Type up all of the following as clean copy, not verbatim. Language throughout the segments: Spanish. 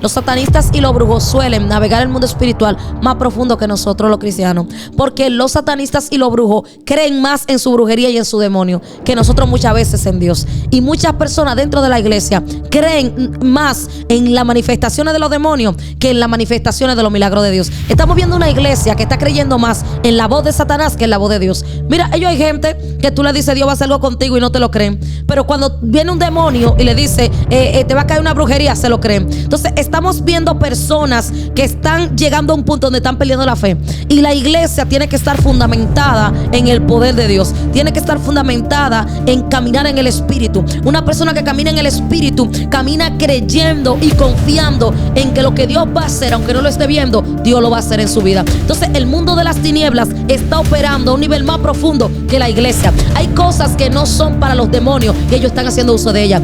Los satanistas y los brujos suelen navegar el mundo espiritual más profundo que nosotros los cristianos, porque los satanistas y los brujos creen más en su brujería y en su demonio que nosotros muchas veces en Dios. Y muchas personas dentro de la iglesia creen más en las manifestaciones de los demonios que en las manifestaciones de los milagros de Dios. Estamos viendo una iglesia que está creyendo más en la voz de Satanás que en la voz de Dios. Mira, hay gente que tú le dices Dios va a hacer algo contigo y no te lo creen, pero cuando viene un demonio y le dice te va a caer una brujería, se lo creen. Entonces estamos viendo personas que están llegando a un punto donde están perdiendo la fe, y la iglesia tiene que estar fundamentada en el poder de Dios, tiene que estar fundamentada en caminar en el Espíritu. Una persona que camina en el Espíritu camina creyendo y confiando en que lo que Dios va a hacer, aunque no lo esté viendo, Dios lo va a hacer en su vida. Entonces el mundo de las tinieblas está operando a un nivel más profundo que la iglesia. Hay cosas que no son para los demonios y ellos están haciendo uso de ellas.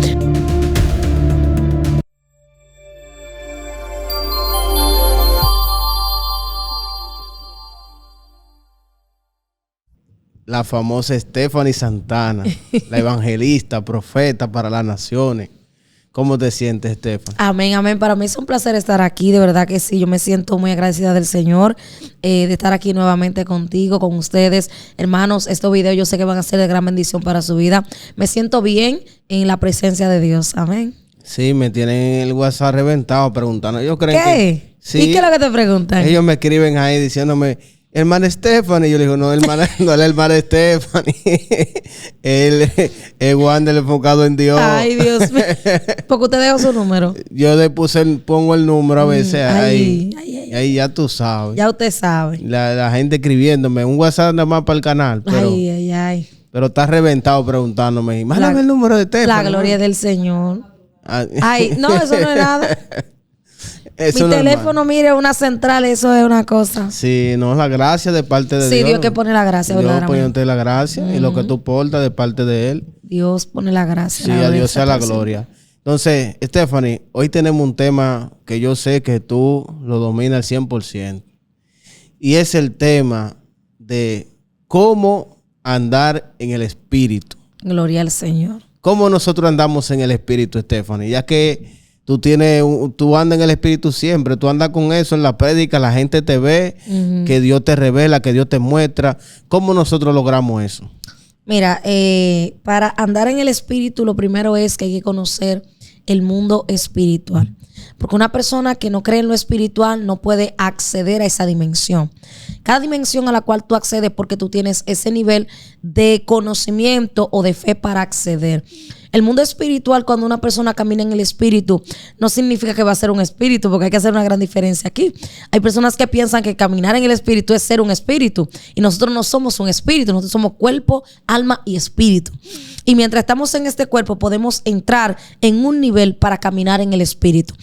La famosa Stephanie Santana, la evangelista, profeta para las naciones. ¿Cómo te sientes, Stephanie? Amén, amén. Para mí es un placer estar aquí, de verdad que sí. Yo me siento muy agradecida del Señor de estar aquí nuevamente contigo, con ustedes. Hermanos, estos videos yo sé que van a ser de gran bendición para su vida. Me siento bien en la presencia de Dios. Amén. Sí, me tienen el WhatsApp reventado preguntando. Ellos creen ¿Qué? Sí, ¿Y qué es lo que te preguntan? Ellos me escriben ahí diciéndome, hermana Stephanie. Yo le digo, no, hermana, no es la hermana Stephanie. Él es Wander enfocado en Dios. Ay, Dios mío. Porque usted dejó su número. Yo le pongo el número a veces ay, ahí ya tú sabes. Ya usted sabe. La gente escribiéndome, un WhatsApp nada más para el canal. Pero, ay. Pero está reventado preguntándome, mándame el número de Stephanie. La gloria del Señor. Ay, no, eso no es nada. Eso mi teléfono, mire, una central, eso es una cosa. Sí, no, la gracia de parte de Dios. Sí, Dios que pone la gracia, Dios poniéndote la gracia y lo que tú portas de parte de Él. Dios pone la gracia. Sí, a Dios sea la gloria. Entonces, Stephanie, hoy tenemos un tema que yo sé que tú lo dominas al 100%. Y es el tema de cómo andar en el Espíritu. Gloria al Señor. ¿Cómo nosotros andamos en el Espíritu, Stephanie? Ya que tú andas en el Espíritu siempre, tú andas con eso en la prédica, la gente te ve, que Dios te revela, que Dios te muestra. ¿Cómo nosotros logramos eso? Mira, para andar en el Espíritu, lo primero es que hay que conocer el mundo espiritual. Porque una persona que no cree en lo espiritual no puede acceder a esa dimensión. Cada dimensión a la cual tú accedes porque tú tienes ese nivel de conocimiento o de fe para acceder. El mundo espiritual, cuando una persona camina en el espíritu, no significa que va a ser un espíritu, porque hay que hacer una gran diferencia aquí. Hay personas que piensan que caminar en el espíritu es ser un espíritu, y nosotros no somos un espíritu, nosotros somos cuerpo, alma y espíritu. Y mientras estamos en este cuerpo, podemos entrar en un nivel para caminar en el espíritu.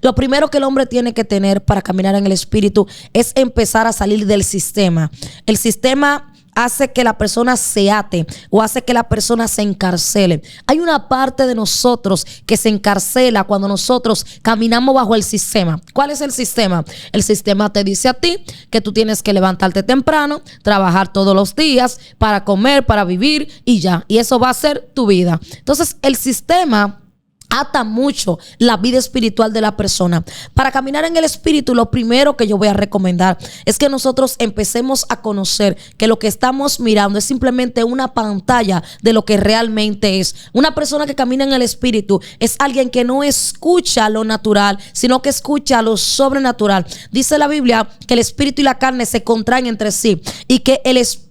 Lo primero que el hombre tiene que tener para caminar en el espíritu es empezar a salir del sistema. El sistema hace que la persona se ate o hace que la persona se encarcele. Hay una parte de nosotros que se encarcela cuando nosotros caminamos bajo el sistema. ¿Cuál es el sistema? El sistema te dice a ti que tú tienes que levantarte temprano, trabajar todos los días para comer, para vivir y ya. Y eso va a ser tu vida. Entonces, el sistema ata mucho la vida espiritual de la persona. Para caminar en el espíritu, lo primero que yo voy a recomendar es que nosotros empecemos a conocer que lo que estamos mirando es simplemente una pantalla de lo que realmente es. Una persona que camina en el espíritu es alguien que no escucha lo natural, sino que escucha lo sobrenatural. Dice la Biblia que el espíritu y la carne se contraen entre sí y que el espíritu,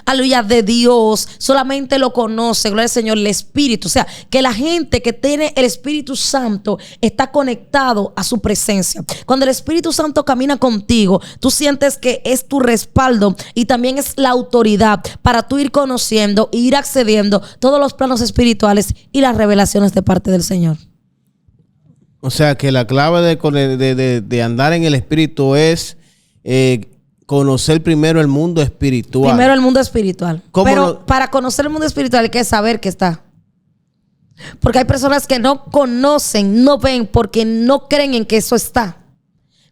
aleluya, de Dios solamente lo conoce, gloria al Señor, el espíritu. O sea, que la gente que tiene el Espíritu Santo está conectado a su presencia. Cuando el Espíritu Santo camina contigo, tú sientes que es tu respaldo y también es la autoridad para tú ir conociendo e ir accediendo todos los planos espirituales y las revelaciones de parte del Señor. O sea, que la clave de andar en el espíritu es conocer primero el mundo espiritual. Primero el mundo espiritual. Pero para conocer el mundo espiritual hay que saber que está. Porque hay personas que no conocen, no ven, porque no creen en que eso está.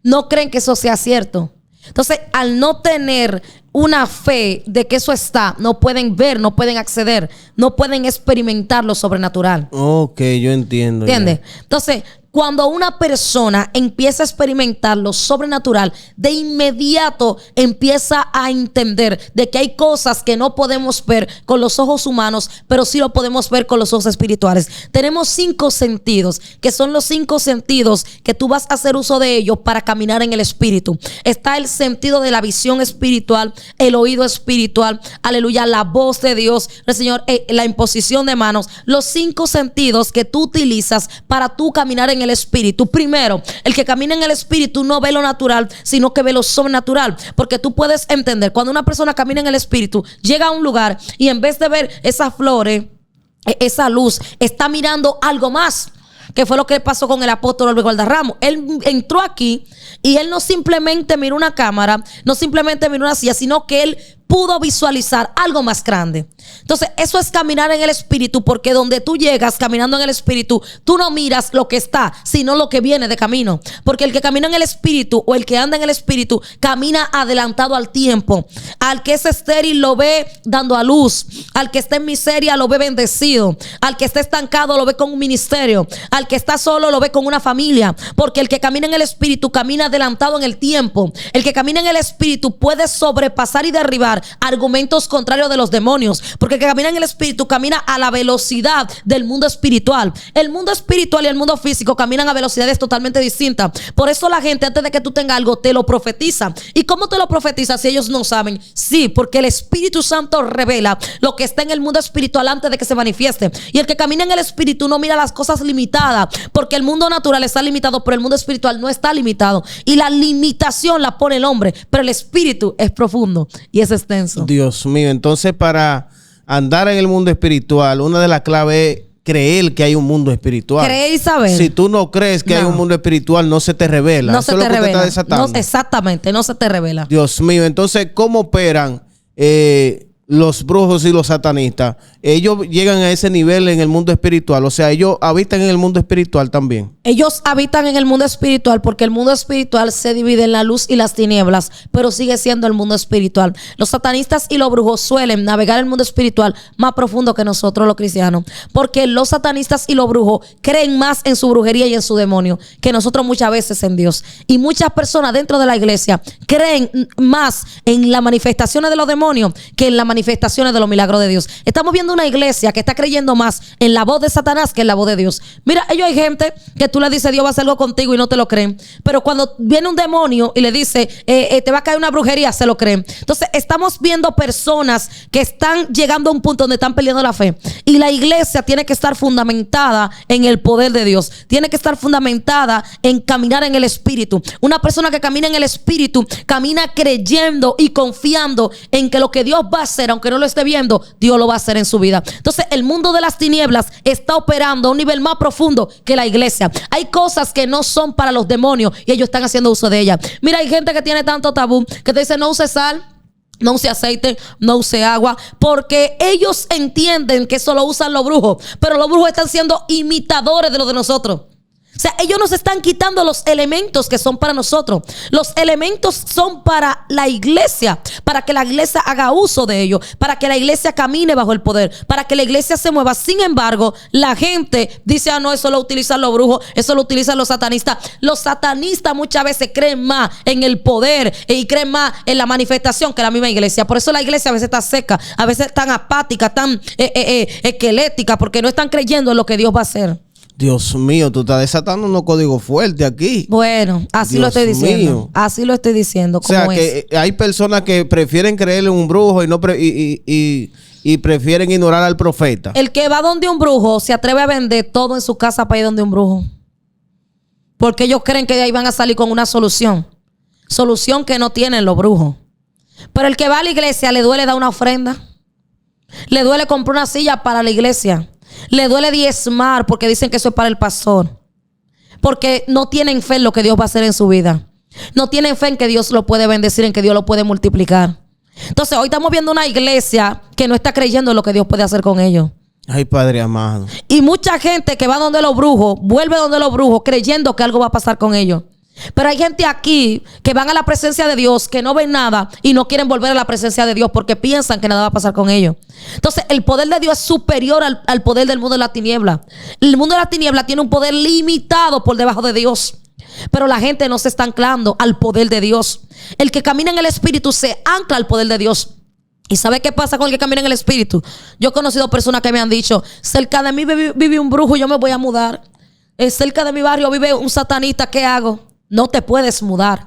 No creen que eso sea cierto. Entonces, al no tener una fe de que eso está, no pueden ver, no pueden acceder, no pueden experimentar lo sobrenatural. Ok, yo entiendo. ¿Entiendes? Entonces, Cuando una persona empieza a experimentar lo sobrenatural, de inmediato empieza a entender de que hay cosas que no podemos ver con los ojos humanos, pero sí lo podemos ver con los ojos espirituales. Tenemos 5 sentidos, que son los 5 sentidos que tú vas a hacer uso de ellos para caminar en el espíritu. Está el sentido de la visión espiritual, el oído espiritual, aleluya, la voz de Dios, el Señor, la imposición de manos. Los 5 sentidos que tú utilizas para tú caminar en el espíritu. Primero, el que camina en el espíritu no ve lo natural, sino que ve lo sobrenatural. Porque tú puedes entender, cuando una persona camina en el espíritu, llega a un lugar y en vez de ver esas flores, esa luz, está mirando algo más. Que fue lo que pasó con el apóstol Luis Gualdarramo. Él entró aquí y él no simplemente miró una cámara, no simplemente miró una silla, sino que él pudo visualizar algo más grande. Entonces, eso es caminar en el espíritu, porque donde tú llegas caminando en el espíritu, tú no miras lo que está, sino lo que viene de camino. Porque el que camina en el espíritu o el que anda en el espíritu camina adelantado al tiempo. Al que es estéril lo ve dando a luz. Al que está en miseria lo ve bendecido. Al que está estancado lo ve con un ministerio. Al que está solo lo ve con una familia. Porque el que camina en el espíritu camina adelantado en el tiempo. El que camina en el espíritu puede sobrepasar y derribar argumentos contrarios de los demonios, porque el que camina en el espíritu camina a la velocidad del mundo espiritual. El mundo espiritual y el mundo físico caminan a velocidades totalmente distintas. Por eso la gente, antes de que tú tengas algo, te lo profetiza. ¿Y cómo te lo profetiza si ellos no saben? Sí, porque el Espíritu Santo revela lo que está en el mundo espiritual antes de que se manifieste. Y el que camina en el espíritu no mira las cosas limitadas, porque el mundo natural está limitado, pero el mundo espiritual no está limitado. Y la limitación la pone el hombre, pero el espíritu es profundo y es extenso. Dios mío, entonces para andar en el mundo espiritual, una de las claves es creer que hay un mundo espiritual. Creer y saber. Si tú no crees que hay un mundo espiritual, no se te revela. No se te revela. Está desatando. No, exactamente, no se te revela. Dios mío, entonces, ¿cómo operan los brujos y los satanistas? Ellos llegan a ese nivel en el mundo espiritual. O sea, ellos habitan en el mundo espiritual también. Ellos habitan en el mundo espiritual porque el mundo espiritual se divide en la luz y las tinieblas, pero sigue siendo el mundo espiritual. Los satanistas y los brujos suelen navegar el mundo espiritual más profundo que nosotros los cristianos, porque los satanistas y los brujos creen más en su brujería y en su demonio que nosotros muchas veces en Dios. Y muchas personas dentro de la iglesia creen más en las manifestaciones de los demonios que en las manifestaciones de los milagros de Dios. Estamos viendo una iglesia que está creyendo más en la voz de Satanás que en la voz de Dios. Mira, ellos hay gente que tú le dices Dios va a hacer algo contigo y no te lo creen, pero cuando viene un demonio y le dice te va a caer una brujería, se lo creen. Entonces estamos viendo personas que están llegando a un punto donde están perdiendo la fe, y la iglesia tiene que estar fundamentada en el poder de Dios, tiene que estar fundamentada en caminar en el espíritu. Una persona que camina en el espíritu camina creyendo y confiando en que lo que Dios va a hacer, aunque no lo esté viendo, Dios lo va a hacer en su vida. Entonces el mundo de las tinieblas está operando a un nivel más profundo que la iglesia. Hay cosas que no son para los demonios y ellos están haciendo uso de ellas. Mira, hay gente que tiene tanto tabú que te dice no use sal, no use aceite, no use agua, porque ellos entienden que eso lo usan los brujos, pero los brujos están siendo imitadores de lo de nosotros. O sea, ellos nos están quitando los elementos que son para nosotros. Los elementos son para la iglesia, para que la iglesia haga uso de ellos, para que la iglesia camine bajo el poder, para que la iglesia se mueva. Sin embargo, la gente dice, no, eso lo utilizan los brujos, eso lo utilizan los satanistas. Los satanistas muchas veces creen más en el poder y creen más en la manifestación que la misma iglesia. Por eso la iglesia a veces está seca, a veces tan apática, tan esquelética, porque no están creyendo en lo que Dios va a hacer. Dios mío, tú estás desatando unos códigos fuertes aquí. Bueno, así Dios lo estoy diciendo. Mío. Así lo estoy diciendo. O sea, que hay personas que prefieren creerle en un brujo y prefieren ignorar al profeta. El que va donde un brujo se atreve a vender todo en su casa para ir donde un brujo. Porque ellos creen que de ahí van a salir con una solución. Solución que no tienen los brujos. Pero el que va a la iglesia le duele dar una ofrenda. Le duele comprar una silla para la iglesia. Le duele diezmar porque dicen que eso es para el pastor. Porque no tienen fe en lo que Dios va a hacer en su vida. No tienen fe en que Dios lo puede bendecir, en que Dios lo puede multiplicar. Entonces hoy estamos viendo una iglesia que no está creyendo en lo que Dios puede hacer con ellos. Ay, Padre amado. Y mucha gente que va donde los brujos, vuelve donde los brujos creyendo que algo va a pasar con ellos. Pero hay gente aquí que van a la presencia de Dios, que no ven nada y no quieren volver a la presencia de Dios porque piensan que nada va a pasar con ellos. Entonces, el poder de Dios es superior al poder del mundo de la tiniebla. El mundo de la tiniebla tiene un poder limitado por debajo de Dios. Pero la gente no se está anclando al poder de Dios. El que camina en el Espíritu se ancla al poder de Dios. ¿Y sabe qué pasa con el que camina en el Espíritu? Yo he conocido personas que me han dicho: cerca de mí vive un brujo, yo me voy a mudar. Cerca de mi barrio vive un satanista, ¿qué hago? No te puedes mudar.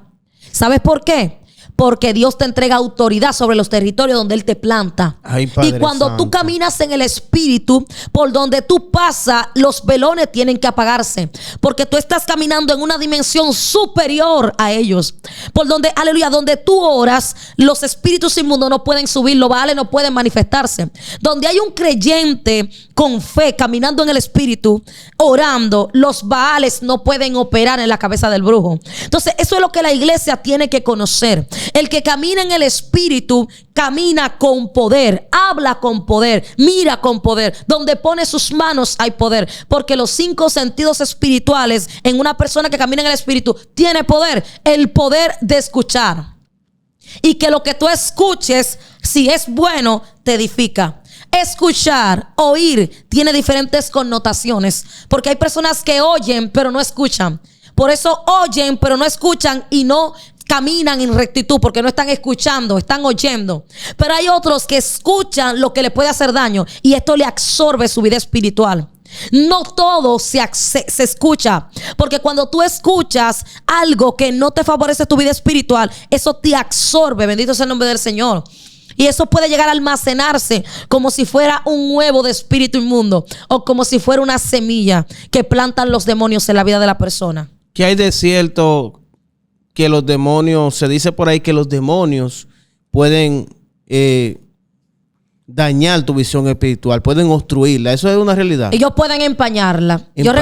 ¿Sabes por qué? Porque Dios te entrega autoridad sobre los territorios donde Él te planta. Ay, y cuando tú caminas en el Espíritu, por donde tú pasas, los velones tienen que apagarse. Porque tú estás caminando en una dimensión superior a ellos. Por donde, aleluya, donde tú oras, los espíritus inmundos no pueden subir, los baales no pueden manifestarse. Donde hay un creyente con fe caminando en el Espíritu, orando, los baales no pueden operar en la cabeza del brujo. Entonces, eso es lo que la iglesia tiene que conocer. El que camina en el Espíritu camina con poder, habla con poder, mira con poder. Donde pone sus manos hay poder. Porque los 5 sentidos espirituales en una persona que camina en el Espíritu tiene poder. El poder de escuchar. Y que lo que tú escuches, si es bueno, te edifica. Escuchar, oír, tiene diferentes connotaciones. Porque hay personas que oyen pero no escuchan. Por eso oyen pero no escuchan y no caminan en rectitud, porque no están escuchando, están oyendo. Pero hay otros que escuchan lo que le puede hacer daño y esto le absorbe su vida espiritual. No todo se escucha, porque cuando tú escuchas algo que no te favorece tu vida espiritual, eso te absorbe. Bendito sea el nombre del Señor. Y eso puede llegar a almacenarse como si fuera un huevo de espíritu inmundo o como si fuera una semilla que plantan los demonios en la vida de la persona. ¿Qué hay de cierto que los demonios, se dice por ahí que los demonios pueden dañar tu visión espiritual, pueden obstruirla? ¿Eso es una realidad? Ellos pueden empañarla. Yo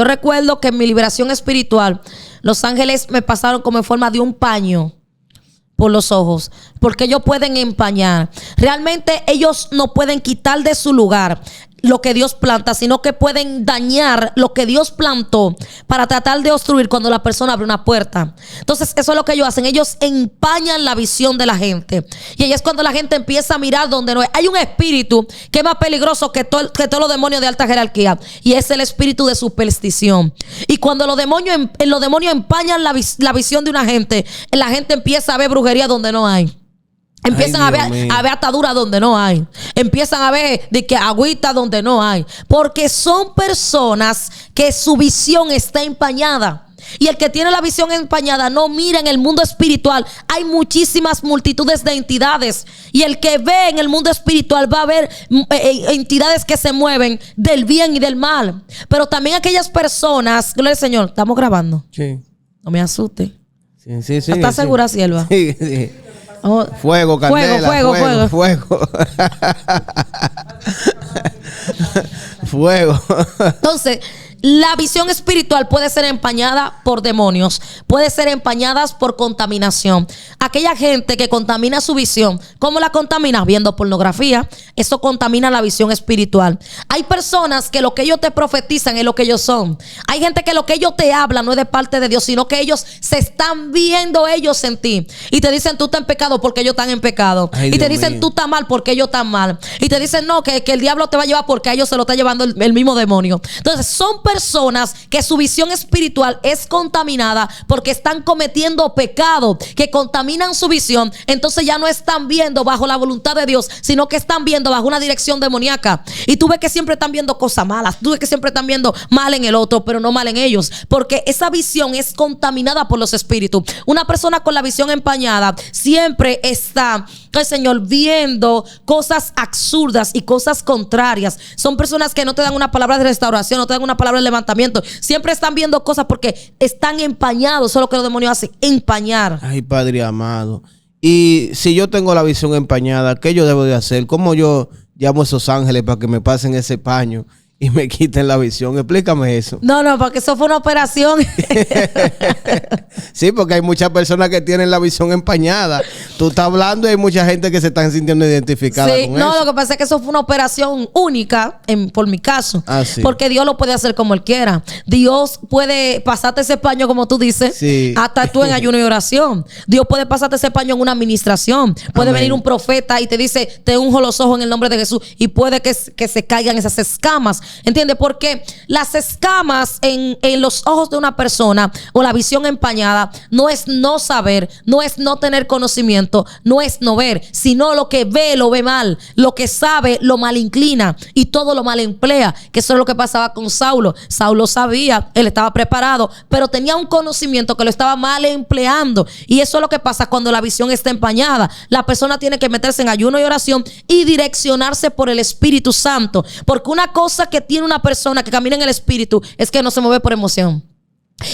recuerdo que en mi liberación espiritual, los ángeles me pasaron como en forma de un paño por los ojos, porque ellos pueden empañar. Realmente ellos no pueden quitar de su lugar lo que Dios planta, sino que pueden dañar lo que Dios plantó para tratar de obstruir cuando la persona abre una puerta. Entonces eso es lo que ellos hacen. Ellos empañan la visión de la gente. Y ahí es cuando la gente empieza a mirar donde no es. Hay un espíritu que es más peligroso que todos los demonios de alta jerarquía, y es el espíritu de superstición. Y cuando los demonios empañan la visión de una gente, la gente empieza a ver brujería donde no hay. Empiezan a ver ataduras donde no hay. Empiezan a ver de que agüita donde no hay. Porque son personas que su visión está empañada. Y el que tiene la visión empañada no mira en el mundo espiritual. Hay muchísimas multitudes de entidades. Y el que ve en el mundo espiritual va a ver entidades que se mueven del bien y del mal. Pero también aquellas personas, gloria al Señor, estamos grabando. Sí. No me asuste. Sí. ¿Estás segura, sierva? Sí. Fuego, candela, fuego. Fuego. Entonces, la visión espiritual puede ser empañada por demonios, puede ser empañada por contaminación. Aquella gente que contamina su visión, ¿cómo la contamina? Viendo pornografía. Eso contamina la visión espiritual. Hay personas que lo que ellos te profetizan es lo que ellos son. Hay gente que lo que ellos te hablan no es de parte de Dios, sino que ellos se están viendo ellos en ti. Y te dicen tú estás en pecado porque ellos están en pecado. Ay, y te Dios dicen mío. tú estás mal porque ellos están mal. Y te dicen no, que el diablo te va a llevar porque a ellos se lo está llevando el mismo demonio. Entonces son personas que su visión espiritual es contaminada porque están cometiendo pecado, que contaminan su visión. Entonces ya no están viendo bajo la voluntad de Dios, sino que están viendo bajo una dirección demoníaca. Y tú ves que siempre están viendo cosas malas, tú ves que siempre están viendo mal en el otro, pero no mal en ellos, porque esa visión es contaminada por los espíritus. Una persona con la visión empañada siempre está, el Señor, viendo cosas absurdas y cosas contrarias. Son personas que no te dan una palabra de restauración, no te dan una palabra de levantamiento. Siempre están viendo cosas porque están empañados. Eso es lo que los demonios hacen, empañar. Ay, Padre amado. Y si yo tengo la visión empañada, ¿qué yo debo de hacer? ¿Cómo yo llamo a esos ángeles para que me pasen ese paño y me quiten la visión? Explícame eso. No, porque eso fue una operación. Sí, porque hay muchas personas que tienen la visión empañada. Tú estás hablando y hay mucha gente que se están sintiendo identificada Sí, con no, eso. lo que pasa es que eso fue una operación única por mi caso. Ah, sí. Porque Dios lo puede hacer como Él quiera. Dios puede pasarte ese paño, como tú dices, Sí. hasta tú en ayuno y oración. Dios puede pasarte ese paño en una administración. Puede Amén. venir un profeta y te dice, te unjo los ojos en el nombre de Jesús, y puede que se caigan esas escamas. ¿Entiendes? Porque las escamas en los ojos de una persona o la visión empañada no es no saber, no es no tener conocimiento, no es no ver, sino lo que ve lo ve mal, lo que sabe lo mal inclina y todo lo mal emplea, que eso es lo que pasaba con Saulo. Saulo sabía, él estaba preparado, pero tenía un conocimiento que lo estaba mal empleando, y eso es lo que pasa cuando la visión está empañada. La persona tiene que meterse en ayuno y oración y direccionarse por el Espíritu Santo, porque una cosa que tiene una persona que camina en el Espíritu es que no se mueve por emoción.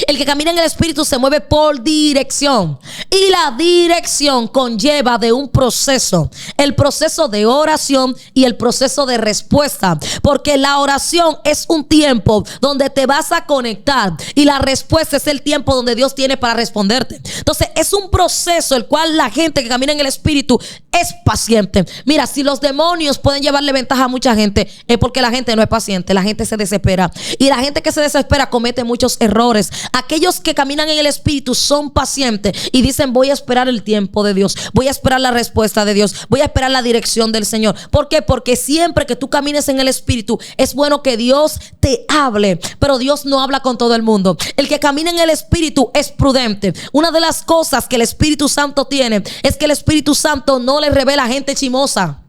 El que camina en el Espíritu se mueve por dirección, y la dirección conlleva de un proceso, el proceso de oración y el proceso de respuesta, porque la oración es un tiempo donde te vas a conectar y la respuesta es el tiempo donde Dios tiene para responderte. Entonces es un proceso el cual la gente que camina en el Espíritu es paciente. Mira, si los demonios pueden llevarle ventaja a mucha gente, es porque la gente no es paciente, la gente se desespera, y la gente que se desespera comete muchos errores. Aquellos que caminan en el Espíritu son pacientes y dicen, voy a esperar el tiempo de Dios, voy a esperar la respuesta de Dios, voy a esperar la dirección del Señor. ¿Por qué? Porque siempre que tú camines en el Espíritu es bueno que Dios te hable, pero Dios no habla con todo el mundo. El que camina en el Espíritu es prudente. Una de las cosas que el Espíritu Santo tiene es que el Espíritu Santo no le revela a gente chimosa.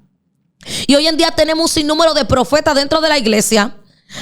Y hoy en día tenemos un sinnúmero de profetas dentro de la iglesia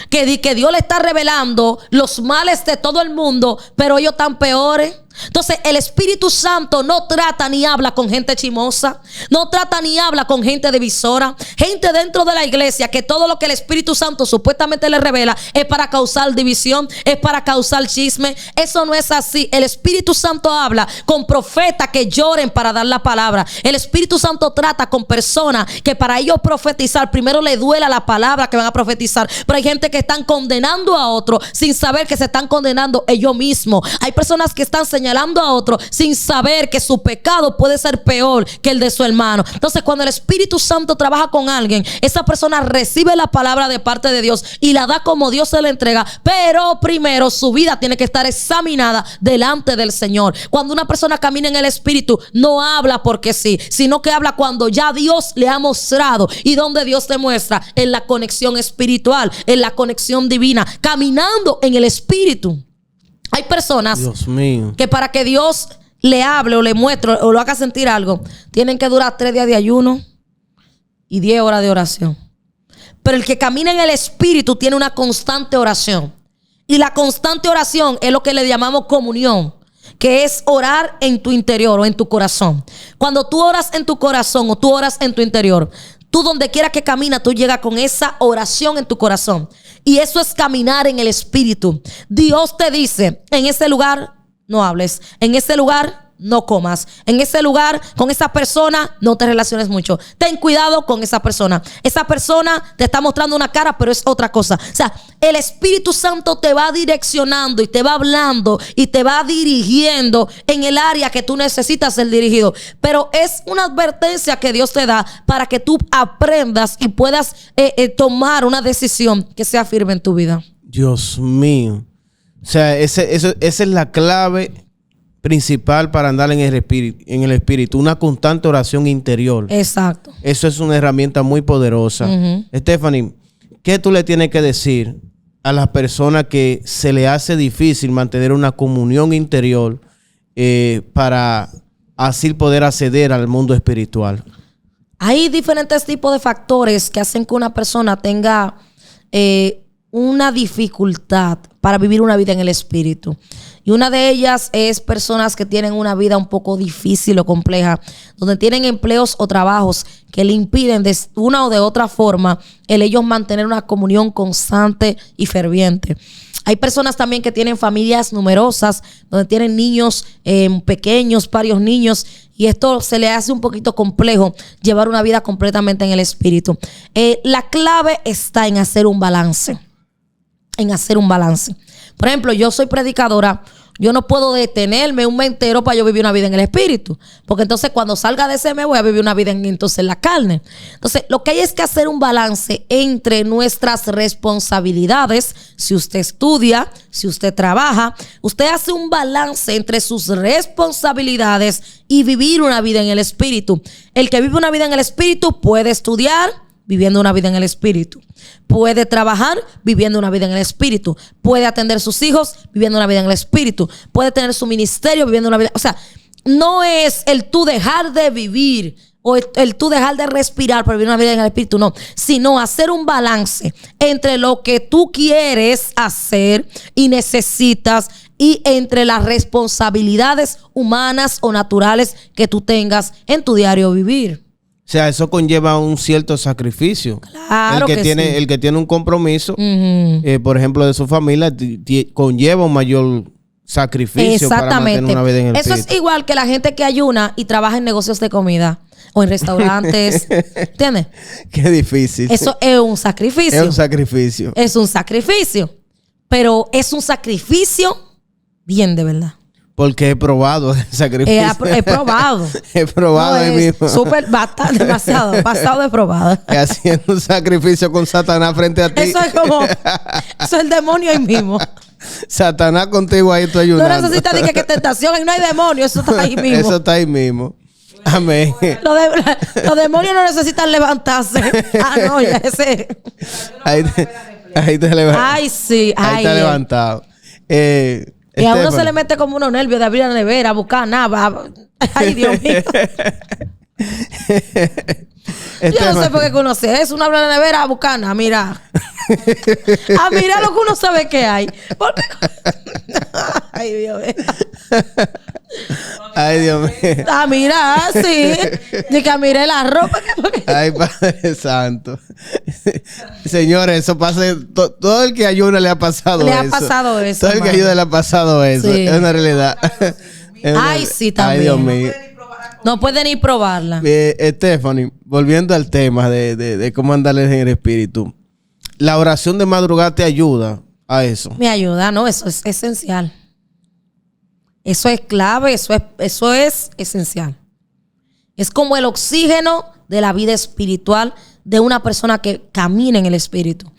que Dios le está revelando los males de todo el mundo, pero ellos están peores. Entonces el Espíritu Santo no trata ni habla con gente chimosa, no trata ni habla con gente divisora, gente dentro de la iglesia que todo lo que el Espíritu Santo supuestamente le revela es para causar división, es para causar chisme. Eso no es así. El Espíritu Santo habla con profetas que lloren para dar la palabra. El Espíritu Santo trata con personas que para ellos profetizar primero le duela la palabra que van a profetizar. Pero hay gente que están condenando a otro sin saber que se están condenando ellos mismos. Hay personas que están señalando a otro sin saber que su pecado puede ser peor que el de su hermano. Entonces, cuando el Espíritu Santo trabaja con alguien, esa persona recibe la palabra de parte de Dios y la da como Dios se la entrega, pero primero su vida tiene que estar examinada delante del Señor. Cuando una persona camina en el Espíritu, no habla porque sí, sino que habla cuando ya Dios le ha mostrado. ¿Y donde Dios te muestra? En la conexión espiritual, en la conexión divina, caminando en el Espíritu. Hay personas, Dios mío, que para que Dios le hable o le muestre o lo haga sentir algo, tienen que durar 3 días de ayuno y 10 horas de oración. Pero el que camina en el Espíritu tiene una constante oración. Y la constante oración es lo que le llamamos comunión, que es orar en tu interior o en tu corazón. Cuando tú oras en tu corazón o tú oras en tu interior, tú donde quiera que caminas, tú llegas con esa oración en tu corazón. Y eso es caminar en el Espíritu. Dios te dice, en ese lugar no hables, en ese lugar no comas, en ese lugar con esa persona no te relaciones mucho. Ten cuidado con esa persona. Esa persona te está mostrando una cara, pero es otra cosa. O sea, el Espíritu Santo te va direccionando y te va hablando y te va dirigiendo en el área que tú necesitas ser dirigido. Pero es una advertencia que Dios te da para que tú aprendas y puedas tomar una decisión que sea firme en tu vida. Dios mío. O sea, esa es la clave principal para andar en el espíritu, una constante oración interior. Exacto. Eso es una herramienta muy poderosa. Stephanie, ¿qué tú le tienes que decir a las personas que se le hace difícil mantener una comunión interior para así poder acceder al mundo espiritual? Hay diferentes tipos de factores que hacen que una persona tenga una dificultad para vivir una vida en el Espíritu. Y una de ellas es personas que tienen una vida un poco difícil o compleja, donde tienen empleos o trabajos que le impiden de una o de otra forma el ellos mantener una comunión constante y ferviente. Hay personas también que tienen familias numerosas, donde tienen niños pequeños, varios niños, y esto se le hace un poquito complejo llevar una vida completamente en el Espíritu. La clave está en hacer un balance. Por ejemplo, yo soy predicadora, Yo no puedo detenerme un mes entero para yo vivir una vida en el espíritu. Porque entonces cuando salga de ese mes voy a vivir una vida en la carne. Entonces lo que hay es que hacer un balance entre nuestras responsabilidades. Si usted estudia, si usted trabaja, usted hace un balance entre sus responsabilidades y vivir una vida en el espíritu. El que vive una vida en el espíritu puede estudiar viviendo una vida en el espíritu. Puede trabajar viviendo una vida en el espíritu. Puede atender a sus hijos viviendo una vida en el espíritu. Puede tener su ministerio viviendo una vida. O sea, no es el tú dejar de vivir o el tú dejar de respirar para vivir una vida en el espíritu, no. Sino hacer un balance entre lo que tú quieres hacer y necesitas y entre las responsabilidades humanas o naturales que tú tengas en tu diario vivir. O sea, eso conlleva un cierto sacrificio. Claro el que tiene un compromiso, por ejemplo, de su familia, conlleva un mayor sacrificio para mantener una vida en el espíritu. Eso es igual que la gente que ayuna y trabaja en negocios de comida o en restaurantes. ¿Entiendes? Qué difícil. Eso es un sacrificio. Es un sacrificio. Es un sacrificio. Pero es un sacrificio bien de verdad. Porque he probado el sacrificio. He probado. He probado no, ahí mismo. Súper, bastante, demasiado, pasado de probado. Haciendo un sacrificio con Satanás frente a ti. Eso es como, eso es el demonio ahí mismo. Satanás contigo ahí, tú ayudando. No necesitas ni que tentación, ahí no hay demonio, eso está ahí mismo. Eso está ahí mismo. Amén. Los demonios no necesitan levantarse. Ah, no, ya ese. Ahí te levantas. Ay, sí. Ahí está levantado. Y a uno se le mete como unos nervios de abrir la nevera, buscar nada. Ay, Dios mío. Yo no sé por qué uno hace eso. Uno abre la nevera a buscar nada, mira. A mirar lo que uno sabe que hay. Ay, Dios mío. Ay, Dios mío. A mirar, sí. De que miré la ropa. Ay, Padre Santo. Señores, eso pasa. Todo el que ayuna le ha pasado eso. Le ha pasado eso. Todo el que ayuda le ha pasado eso. Sí. Es una realidad. Ay, sí, también. Ay, Dios mío. No pueden ni probarla. Stephanie, volviendo al tema de cómo andarle en el espíritu. La oración de madrugada te ayuda a eso. Me ayuda, no, eso es esencial. Eso es clave, eso es esencial. Es como el oxígeno de la vida espiritual de una persona que camina en el espíritu.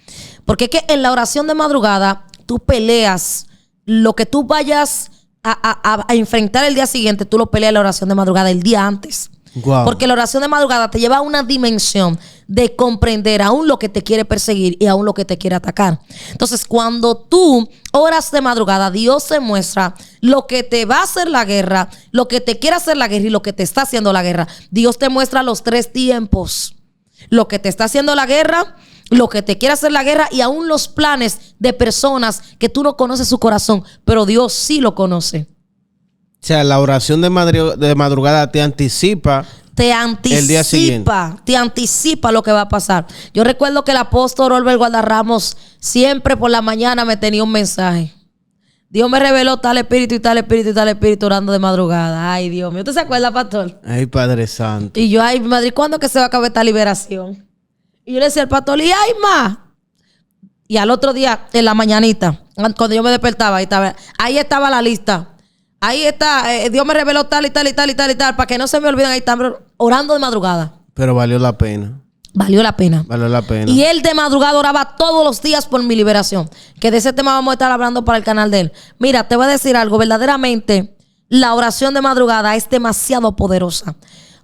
Porque es que en la oración de madrugada tú peleas lo que tú vayas a enfrentar el día siguiente, tú lo peleas en la oración de madrugada el día antes. Wow. Porque la oración de madrugada te lleva a una dimensión de comprender aún lo que te quiere perseguir y aún lo que te quiere atacar. Entonces, cuando tú oras de madrugada, Dios se muestra lo que te va a hacer la guerra, lo que te quiere hacer la guerra y lo que te está haciendo la guerra. Dios te muestra los 3 tiempos. Lo que te está haciendo la guerra, lo que te quiere hacer la guerra y aún los planes de personas que tú no conoces su corazón, pero Dios sí lo conoce. O sea, la oración de madrugada te anticipa. El día siguiente. Te anticipa lo que va a pasar. Yo recuerdo que el apóstol Robert Guadarramos siempre por la mañana me tenía un mensaje. Dios me reveló tal espíritu y tal espíritu y tal espíritu orando de madrugada. Ay, Dios mío. ¿Usted se acuerda, pastor? Ay, Padre Santo. Y yo, ay, Madrid, ¿cuándo que se va a acabar esta liberación? Y yo le decía al pastor, y ay, más. Y al otro día, en la mañanita, cuando yo me despertaba, ahí estaba la lista. Ahí está, Dios me reveló tal y tal y tal y tal y tal, para que no se me olviden, ahí están orando de madrugada. Pero valió la pena. Valió la pena. Valió la pena. Y él de madrugada oraba todos los días por mi liberación. Que de ese tema vamos a estar hablando para el canal de él. Mira, te voy a decir algo. Verdaderamente, la oración de madrugada es demasiado poderosa.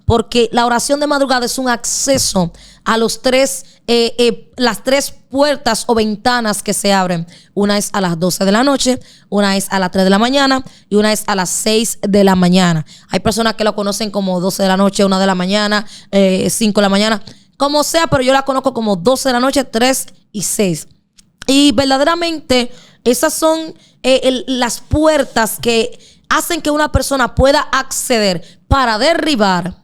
Porque la oración de madrugada es un acceso a las 3 puertas o ventanas que se abren. Una es a las 12 de la noche, una es a las 3 de la mañana y una es a las 6 de la mañana. Hay personas que lo conocen como 12 de la noche, 1 de la mañana, 5 de la mañana. Como sea, pero yo la conozco como 12 de la noche, 3 y 6. Y verdaderamente esas son las puertas que hacen que una persona pueda acceder para derribar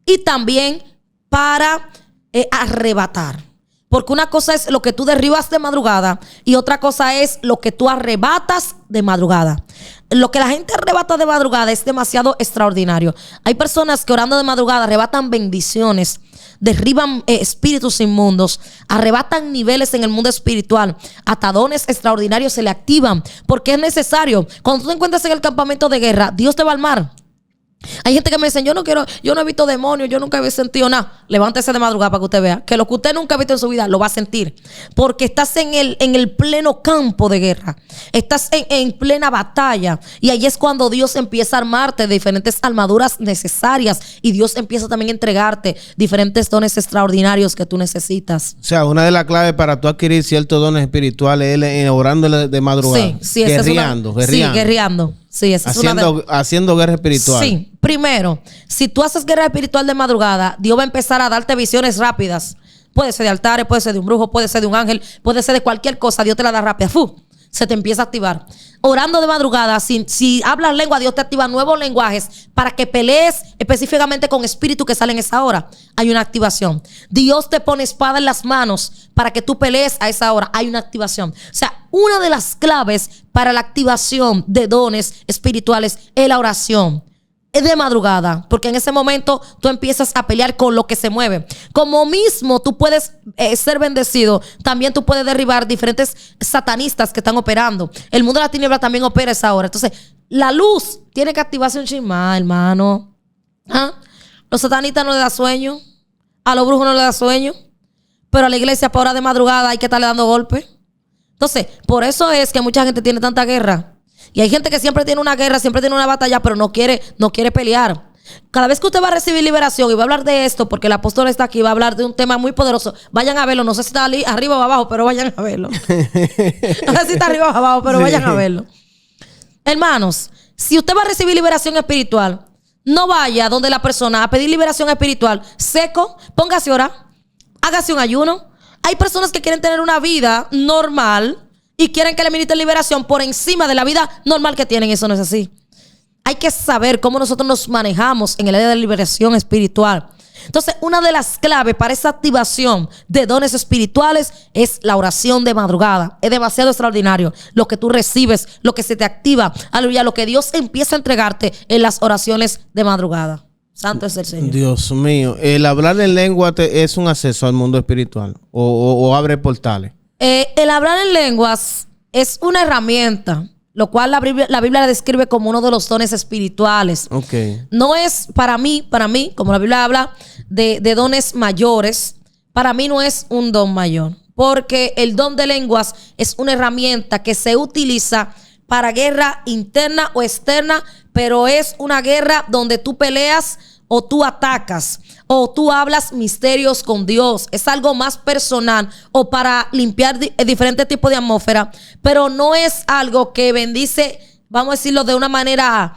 y también para arrebatar. Porque una cosa es lo que tú derribas de madrugada y otra cosa es lo que tú arrebatas de madrugada. Lo que la gente arrebata de madrugada es demasiado extraordinario. Hay personas que orando de madrugada arrebatan bendiciones derriban espíritus inmundos, arrebatan niveles en el mundo espiritual, hasta dones extraordinarios se le activan, porque es necesario. Cuando tú te encuentras en el campamento de guerra, Dios te va a armar. Hay gente que me dice, yo no he visto demonios, yo nunca he sentido nada. Levántese de madrugada para que usted vea que lo que usted nunca ha visto en su vida lo va a sentir, porque estás en el pleno campo de guerra, estás en plena batalla, y ahí es cuando Dios empieza a armarte de diferentes armaduras necesarias, y Dios empieza también a entregarte diferentes dones extraordinarios que tú necesitas. O sea, una de las claves para tú adquirir ciertos dones espirituales es orando de madrugada. Sí, guerreando. Sí, guerreando. Sí, esa haciendo guerra espiritual. Sí, primero, si tú haces guerra espiritual de madrugada, Dios va a empezar a darte visiones rápidas. Puede ser de altares, puede ser de un brujo, puede ser de un ángel, puede ser de cualquier cosa. Dios te la da rápida. Se te empieza a activar. Orando de madrugada, si hablas lengua, Dios te activa nuevos lenguajes para que pelees específicamente con espíritus que salen a esa hora. Hay una activación. Dios te pone espada en las manos para que tú pelees a esa hora. Hay una activación. O sea, una de las claves para la activación de dones espirituales es la oración. Es de madrugada, porque en ese momento tú empiezas a pelear con lo que se mueve. Como mismo tú puedes ser bendecido, también tú puedes derribar diferentes satanistas que están operando. El mundo de la tiniebla también opera a esa hora. Entonces, la luz tiene que activarse un chismá, hermano. ¿Ah? Los satanistas no le da sueño, a los brujos no le da sueño, pero a la iglesia por hora de madrugada hay que estarle dando golpes. Entonces, por eso es que mucha gente tiene tanta guerra. Y hay gente que siempre tiene una guerra, siempre tiene una batalla, pero no quiere pelear. Cada vez que usted va a recibir liberación, y va a hablar de esto, porque el apóstol está aquí, va a hablar de un tema muy poderoso. Vayan a verlo. No sé si está arriba o abajo, pero vayan a verlo. No sé si está arriba o abajo, pero vayan a verlo. Hermanos, si usted va a recibir liberación espiritual, no vaya donde la persona a pedir liberación espiritual seco. Póngase a orar, hágase un ayuno. Hay personas que quieren tener una vida normal y quieren que le ministren liberación por encima de la vida normal que tienen. Eso no es así. Hay que saber cómo nosotros nos manejamos en el área de liberación espiritual. Entonces, una de las claves para esa activación de dones espirituales es la oración de madrugada. Es demasiado extraordinario lo que tú recibes, lo que se te activa, aleluya, lo que Dios empieza a entregarte en las oraciones de madrugada. Santo es el Señor. Dios mío, el hablar en lengua es un acceso al mundo espiritual o abre portales. El hablar en lenguas es una herramienta, lo cual la Biblia la describe como uno de los dones espirituales. Okay. No es para mí, como la Biblia habla de dones mayores, para mí no es un don mayor, porque el don de lenguas es una herramienta que se utiliza para guerra interna o externa, pero es una guerra donde tú peleas o tú atacas o tú hablas misterios con Dios. Es algo más personal o para limpiar diferentes tipos de atmósfera, pero no es algo que bendice, vamos a decirlo de una manera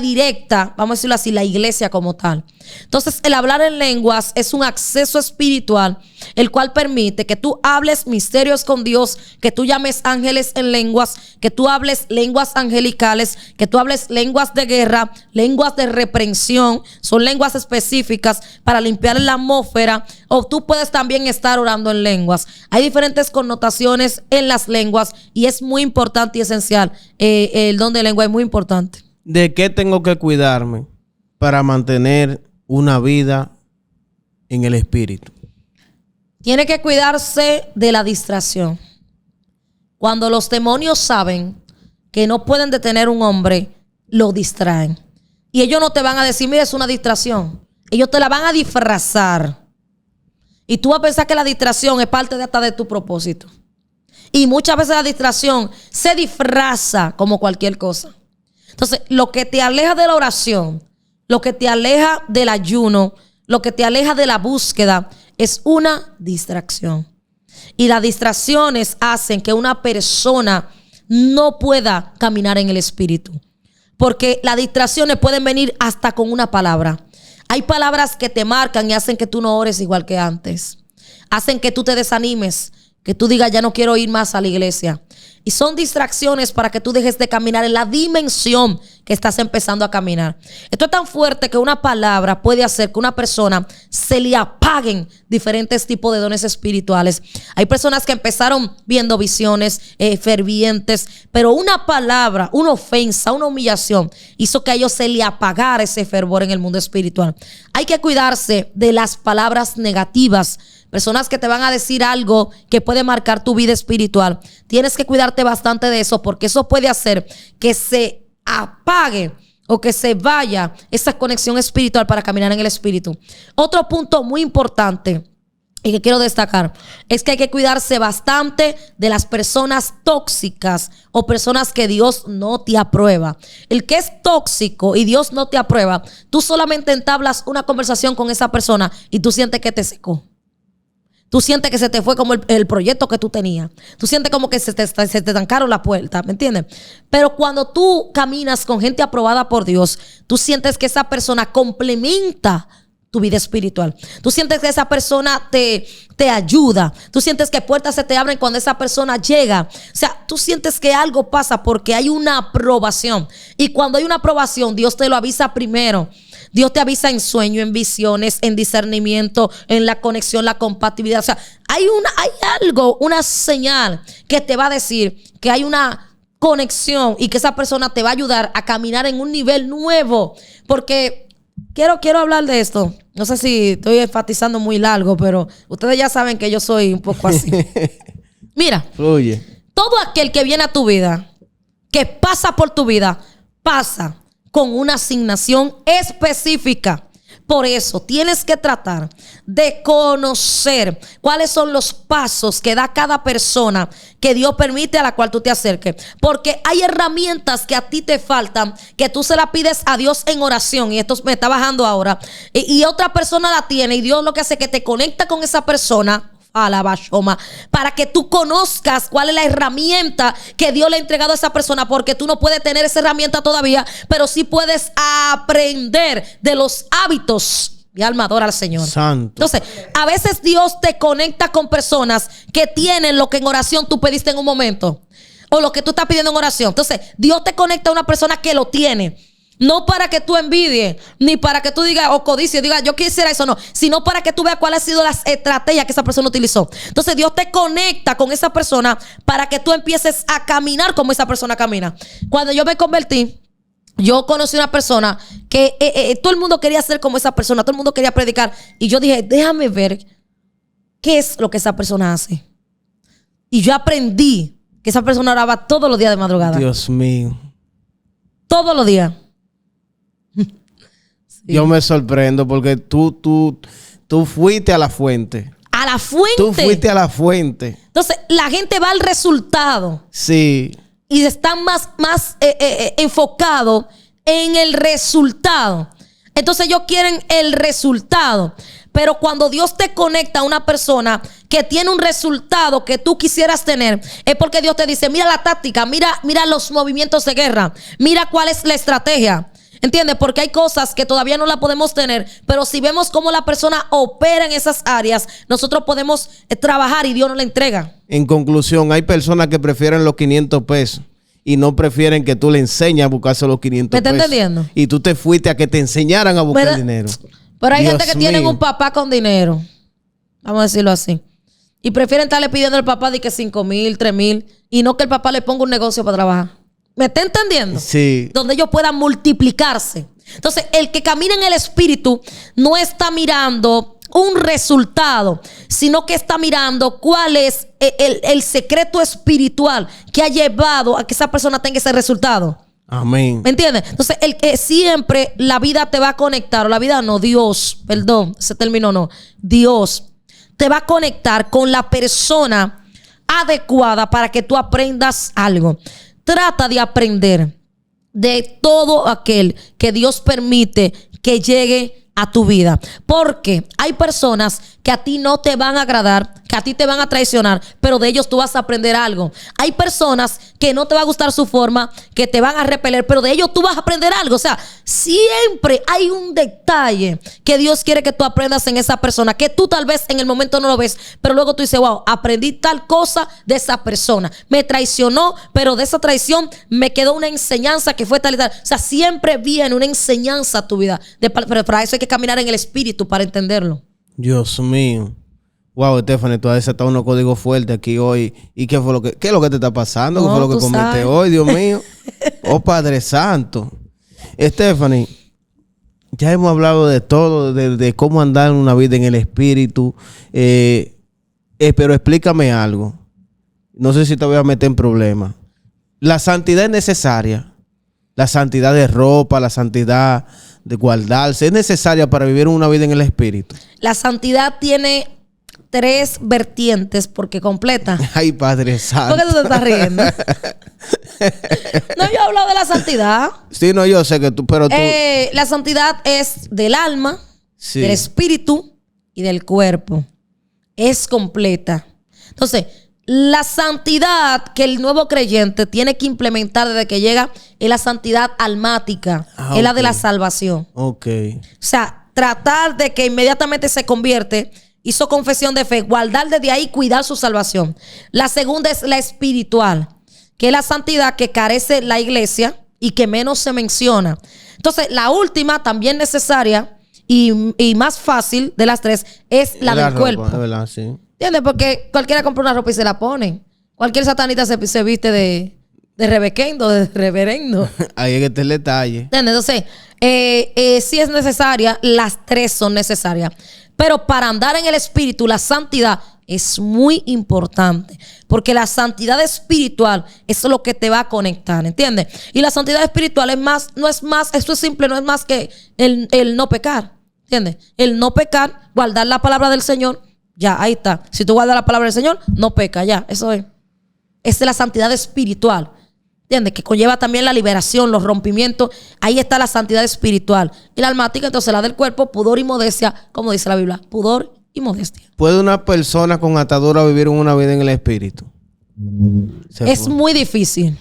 directa, vamos a decirlo así, la iglesia como tal. Entonces, el hablar en lenguas es un acceso espiritual, el cual permite que tú hables misterios con Dios, que tú llames ángeles en lenguas, que tú hables lenguas angelicales, que tú hables lenguas de guerra, lenguas de reprensión. Son lenguas específicas para limpiar la atmósfera, o tú puedes también estar orando en lenguas. Hay diferentes connotaciones en las lenguas y es muy importante y esencial. El don de lengua es muy importante. ¿De qué tengo que cuidarme para mantener una vida en el espíritu? Tiene que cuidarse de la distracción. Cuando los demonios saben que no pueden detener un hombre, lo distraen. Y ellos no te van a decir, mira, es una distracción. Ellos te la van a disfrazar. Y tú vas a pensar que la distracción es parte de hasta de tu propósito. Y muchas veces la distracción se disfraza como cualquier cosa. Entonces, lo que te aleja de la oración, lo que te aleja del ayuno, lo que te aleja de la búsqueda, es una distracción. Y las distracciones hacen que una persona no pueda caminar en el espíritu. Porque las distracciones pueden venir hasta con una palabra. Hay palabras que te marcan y hacen que tú no ores igual que antes. Hacen que tú te desanimes, que tú digas, ya no quiero ir más a la iglesia. Y son distracciones para que tú dejes de caminar en la dimensión que estás empezando a caminar. Esto es tan fuerte que una palabra puede hacer que una persona se le apaguen diferentes tipos de dones espirituales. Hay personas que empezaron viendo visiones fervientes, pero una palabra, una ofensa, una humillación hizo que a ellos se le apagara ese fervor en el mundo espiritual. Hay que cuidarse de las palabras negativas. Personas que te van a decir algo que puede marcar tu vida espiritual. Tienes que cuidarte bastante de eso, porque eso puede hacer que se apague o que se vaya esa conexión espiritual para caminar en el espíritu. Otro punto muy importante y que quiero destacar es que hay que cuidarse bastante de las personas tóxicas o personas que Dios no te aprueba. El que es tóxico y Dios no te aprueba, tú solamente entablas una conversación con esa persona y tú sientes que te secó. Tú sientes que se te fue como el proyecto que tú tenías. Tú sientes como que se te trancaron la puerta, ¿me entiendes? Pero cuando tú caminas con gente aprobada por Dios, tú sientes que esa persona complementa tu vida espiritual. Tú sientes que esa persona te ayuda. Tú sientes que puertas se te abren cuando esa persona llega. O sea, tú sientes que algo pasa porque hay una aprobación. Y cuando hay una aprobación, Dios te lo avisa primero. Dios te avisa en sueño, en visiones, en discernimiento, en la conexión, la compatibilidad. O sea, hay algo, una señal que te va a decir que hay una conexión y que esa persona te va a ayudar a caminar en un nivel nuevo. Porque quiero hablar de esto. No sé si estoy enfatizando muy largo, pero ustedes ya saben que yo soy un poco así. Mira, fluye. Todo aquel que viene a tu vida, que pasa por tu vida, pasa con una asignación específica. Por eso tienes que tratar de conocer cuáles son los pasos que da cada persona que Dios permite a la cual tú te acerques. Porque hay herramientas que a ti te faltan, que tú se las pides a Dios en oración. Y esto me está bajando ahora. Y otra persona la tiene. Y Dios lo que hace es que te conecta con esa persona. Para que tú conozcas cuál es la herramienta que Dios le ha entregado a esa persona, porque tú no puedes tener esa herramienta todavía, pero sí puedes aprender de los hábitos. Mi alma adora al Señor. Santo. Entonces, a veces Dios te conecta con personas que tienen lo que en oración tú pediste en un momento, o lo que tú estás pidiendo en oración. Entonces, Dios te conecta a una persona que lo tiene. No para que tú envidies, ni para que tú digas o codicies, digas yo quisiera eso, no, sino para que tú veas cuáles han sido las estrategias que esa persona utilizó. Entonces Dios te conecta con esa persona para que tú empieces a caminar como esa persona camina. Cuando yo me convertí, yo conocí una persona que todo el mundo quería ser como esa persona, todo el mundo quería predicar. Y yo dije, déjame ver qué es lo que esa persona hace. Y yo aprendí que esa persona oraba todos los días de madrugada. Dios mío. Todos los días. Sí. Yo me sorprendo porque tú fuiste a la fuente. ¿A la fuente? Tú fuiste a la fuente. Entonces, la gente va al resultado. Sí. Y están más enfocados en el resultado. Entonces, ellos quieren el resultado. Pero cuando Dios te conecta a una persona que tiene un resultado que tú quisieras tener, es porque Dios te dice, mira la táctica, mira los movimientos de guerra, mira cuál es la estrategia. ¿Entiendes? Porque hay cosas que todavía no la podemos tener, pero si vemos cómo la persona opera en esas áreas, nosotros podemos trabajar y Dios nos la entrega. En conclusión, hay personas que prefieren los 500 pesos y no prefieren que tú le enseñes a buscarse los 500 pesos. ¿Me estás entendiendo? Y tú te fuiste a que te enseñaran a buscar dinero. Pero hay gente que tienen un papá con dinero, vamos a decirlo así, y prefieren estarle pidiendo al papá de que 5,000, 3,000, y no que el papá le ponga un negocio para trabajar. ¿Me está entendiendo? Sí. Donde ellos puedan multiplicarse. Entonces, el que camina en el espíritu no está mirando un resultado, sino que está mirando cuál es el secreto espiritual que ha llevado a que esa persona tenga ese resultado. Amén. ¿Me entiendes? Entonces, el que siempre la vida te va a conectar, o la vida no, Dios, perdón, ese término no, Dios te va a conectar con la persona adecuada para que tú aprendas algo. Trata de aprender de todo aquel que Dios permite que llegue a tu vida. Porque hay personas que a ti no te van a agradar, que a ti te van a traicionar, pero de ellos tú vas a aprender algo. Hay personas que no te va a gustar su forma, que te van a repeler, pero de ello tú vas a aprender algo. O sea, siempre hay un detalle que Dios quiere que tú aprendas en esa persona, que tú tal vez en el momento no lo ves, pero luego tú dices, wow, aprendí tal cosa de esa persona. Me traicionó, pero de esa traición me quedó una enseñanza que fue tal y tal. O sea, siempre viene una enseñanza a tu vida. Pero para eso hay que caminar en el espíritu para entenderlo. Dios mío. Wow, Stephanie, tú has desatado unos códigos fuertes aquí hoy. ¿Y qué es lo que te está pasando? ¿Qué fue lo que comiste hoy, Dios mío? Oh, Padre Santo. Stephanie, ya hemos hablado de todo, de cómo andar en una vida en el espíritu. Pero explícame algo. No sé si te voy a meter en problemas. La santidad es necesaria. La santidad de ropa, la santidad de guardarse, ¿es necesaria para vivir una vida en el espíritu? La santidad tiene 3 vertientes porque completa. Ay, Padre Santo. ¿Por qué tú te estás riendo? No, yo he hablado de la santidad. Sí, no, yo sé que tú, pero tú... La santidad es del alma, sí, del espíritu y del cuerpo. Es completa. Entonces, la santidad que el nuevo creyente tiene que implementar desde que llega es la santidad almática, es la de la salvación. Ok. O sea, tratar de que inmediatamente se convierte, hizo confesión de fe, guardar desde ahí, cuidar su salvación. La segunda es la espiritual, que es la santidad que carece la iglesia y que menos se menciona. Entonces, la última, también necesaria y más fácil de las 3, es la del cuerpo. Es verdad, sí. ¿Entiendes? Porque cualquiera compra una ropa y se la pone. Cualquier satanita se viste de rebequendo, de reverendo. Ahí es que está el detalle. ¿Entiendes? Entonces, si es necesaria, las 3 son necesarias. Pero para andar en el espíritu, la santidad es muy importante. Porque la santidad espiritual es lo que te va a conectar, ¿entiendes? Y la santidad espiritual es más, no es más, esto es simple, no es más que el no pecar, ¿entiendes? El no pecar, guardar la palabra del Señor. Ya, ahí está. Si tú guardas la palabra del Señor, no peca, ya, eso es. Esa es la santidad espiritual, ¿entiendes? Que conlleva también la liberación, los rompimientos. Ahí está la santidad espiritual. Y la almática, entonces la del cuerpo, pudor y modestia, como dice la Biblia, pudor y modestia. ¿Puede una persona con atadura vivir una vida en el espíritu? Es muy difícil,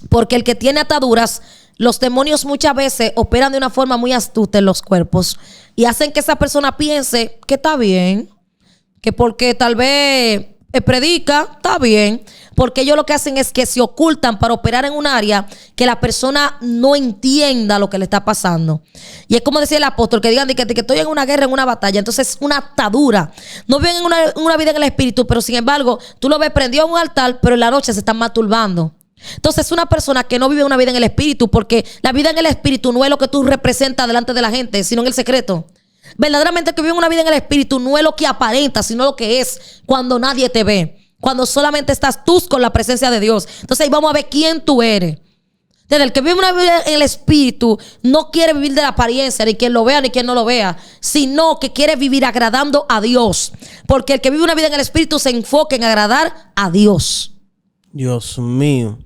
porque el que tiene ataduras, los demonios muchas veces operan de una forma muy astuta en los cuerpos y hacen que esa persona piense que está bien, que porque tal vez predica, está bien, porque ellos lo que hacen es que se ocultan para operar en un área que la persona no entienda lo que le está pasando. Y es como decía el apóstol, que digan que estoy en una guerra, en una batalla. Entonces es una atadura. No viven una vida en el espíritu, pero sin embargo, tú lo ves prendido en un altar, pero en la noche se están masturbando. Entonces es una persona que no vive una vida en el espíritu, porque la vida en el espíritu no es lo que tú representas delante de la gente, sino en el secreto. Verdaderamente que vive una vida en el espíritu no es lo que aparenta, sino lo que es cuando nadie te ve, cuando solamente estás tú con la presencia de Dios. Entonces ahí vamos a ver quién tú eres. Desde el que vive una vida en el espíritu no quiere vivir de la apariencia, ni quien lo vea ni quien no lo vea, sino que quiere vivir agradando a Dios, porque el que vive una vida en el espíritu se enfoca en agradar a Dios. Dios mío.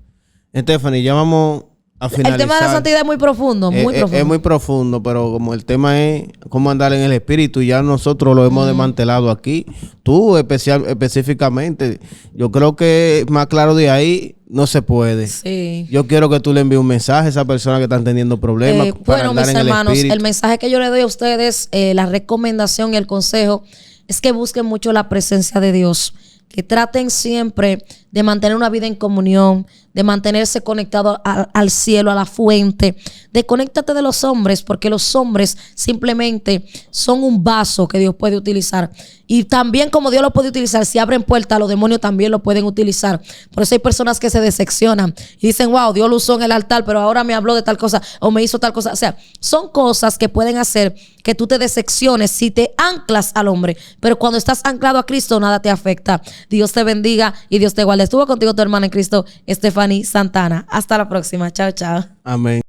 Stephanie, ya vamos a finalizar. El tema de la santidad es muy profundo, muy profundo. Es muy profundo, pero como el tema es cómo andar en el espíritu, ya nosotros lo hemos desmantelado aquí. Tú específicamente, yo creo que más claro de ahí no se puede. Sí. Yo quiero que tú le envíes un mensaje a esa persona que están teniendo problemas para bueno, andar mis en hermanos, el mensaje que yo le doy a ustedes, la recomendación y el consejo es que busquen mucho la presencia de Dios, que traten siempre de mantener una vida en comunión, de mantenerse conectado al cielo, a la fuente. Desconéctate de los hombres, porque los hombres simplemente son un vaso que Dios puede utilizar. Y también como Dios lo puede utilizar, si abren puertas, los demonios también lo pueden utilizar. Por eso hay personas que se decepcionan y dicen, wow, Dios lo usó en el altar, pero ahora me habló de tal cosa o me hizo tal cosa. O sea, son cosas que pueden hacer que tú te decepciones si te anclas al hombre. Pero cuando estás anclado a Cristo, nada te afecta. Dios te bendiga y Dios te guarde. Estuvo contigo tu hermana en Cristo, Stephanie Santana. Hasta la próxima. Chao, chao. Amén.